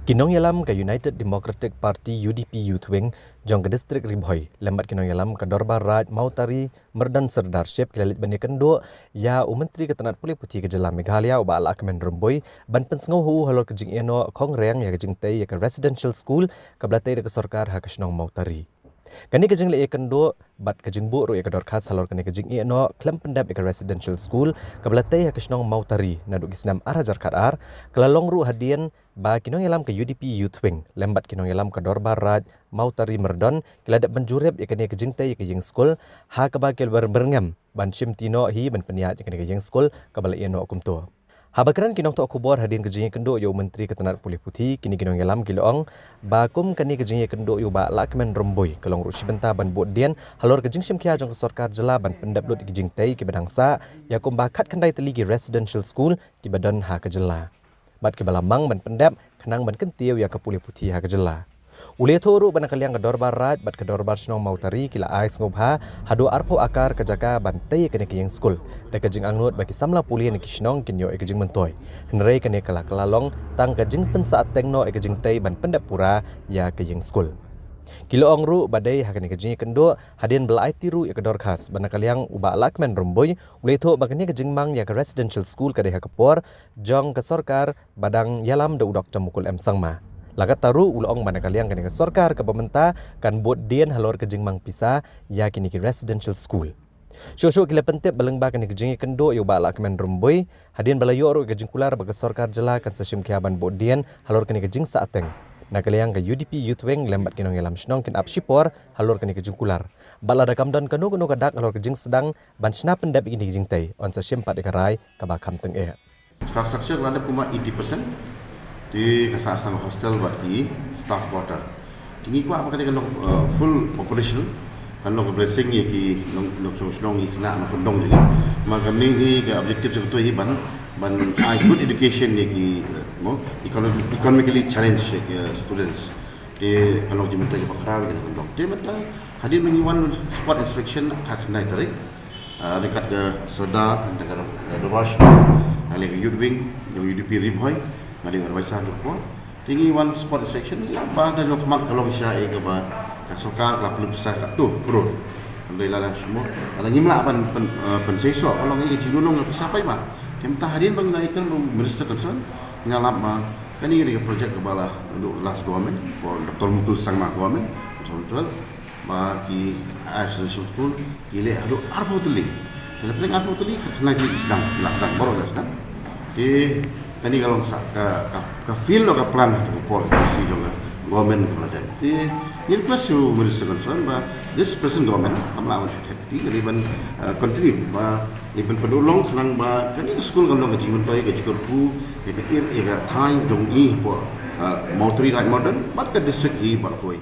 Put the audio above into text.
Kinong yalam ka United Democratic Party UDP Youth Wing jong ke distrik Ribhoi lembat kinong yalam ka Dorbar Raj Mautari Merdan Serdarship kilalit bani kendo ya Menteri Ketenat Pulih Putih ke Jelam Meghalaya uba ala kemen Rumboi ban pensengau hu halor ke jing eno kong reng ya ke jing tei ya ke residential school ke blatai de ke sorkar ha ke Shnong Mautari. Kani kejing le kendo bat kejing bu ru ya kedor khas halor kani kejing eno klem pendap ya ke residential school ke blatai ya ke Shnong Mautari nadu gisnam arajar kadar kelalong ru hadian ba kinong yalam ke UDP Youth Wing lembat kinong yalam ke Dorbar Raj Mautari Merdon kiladat banjurep ya kani kejing tei ya kejing school ha ke bakil berngam ban shim tino hi ban peniat ya kani kejing school ke balai eno kumto. Habakaran kinong to kubor hadin kejing kendo yo Menteri Ketenat Pulih Putih kini kinong yalam kiloong bakum kani kejing kendo yo ba lakmen Romboi kelong ru sibenta ban buat dian halor kejing sim kia jong sorkar jela ban pendap lut kejing tei ki badangsa ya kum bakat kandai teligi residential school ki badan ha ke jela bat ke balamang ban pendap kenang ban kentiu ya ke Pulih Putih ha ke jela. Ule thoru ban kaliang ke Dorbar Raj bat ke Dorbar Shnong Mautari kila ais ngobha hadu arpo akar ke jaka bantai kene ke yang school da kejing angnut bagi samla pulih ne Shnong kinyo e kejing mentoy henrei kene kala kelalong tang kejing pensaat tengno e kejing tei ban pendap pura ya ke yang school kilo ongru badai hakane kejing kendo hadin belai tiru ya ke dorkas ban kaliang uba lakmen Romboi ule tho bagane kejing mang ya ke residential school kadai hakapor jong ke sorkar badang yalam de udok jamukul sangma. Lagat taru ulong mana kalian kini ke sorkar ke pemerintah kan buat dian halor kejing mang pisa ya kini ke residential school. Syok kila pentip balengba kini kejing kendo yo ba lakmen Romboi hadin balayo ro kejing kular bagi sorkar jela kan sasyum kiaban buat dian halor kini kejing saateng. Na kalian ke UDP Youth Wing lembat kinong yalam Shnong kin apsipor halor kini kejing kular. Balada kamdon kanu kadak halor kejing sedang ban sna pendap ini kejing tei on sasyum pat ikarai ka bakam teng e. Infrastruktur ada puma 80% di kasar hostel bagi staff quarter. Tinggi kuat apa kata kalau full operational kalau blessing ye ki nok song ye kena nak pendong juga. Maka ni ke objektif sebetul ban good education ye ki economically challenged students. Di kalau jemata je bakra ke pendong. Dia mata hadir menyiwan spot inspection kat naik tarik dekat ke Serdar dekat Dorbash ali ke Youth Wing UDP Ribhoi ngadi ngarwaisa dukpo tinggi one spot section laba dan kemat kalau syai ke ba kasokar la perlu besar tu pro alhamdulillah semua ada nyimla penseso kalau ngi cilunong sampai ba tem tahadin bang naikkan minister concern nyalap ba kani ni project ke bala untuk last government for Dr. Mukul Sangma government betul bagi asal school gile adu arbo teli dan paling arbo teli kena jadi sedang baru dah sedang di kani kalau ka feel lo ka plan to report si lo government ada ti ni request to minister concern ba this present government amla should have ti even continue ba even penulong kanang ba kani ka school kan lo jimun toy ka jikorku ya ka time dong ni po Mautari Raj Modern bat ka district hi ba koi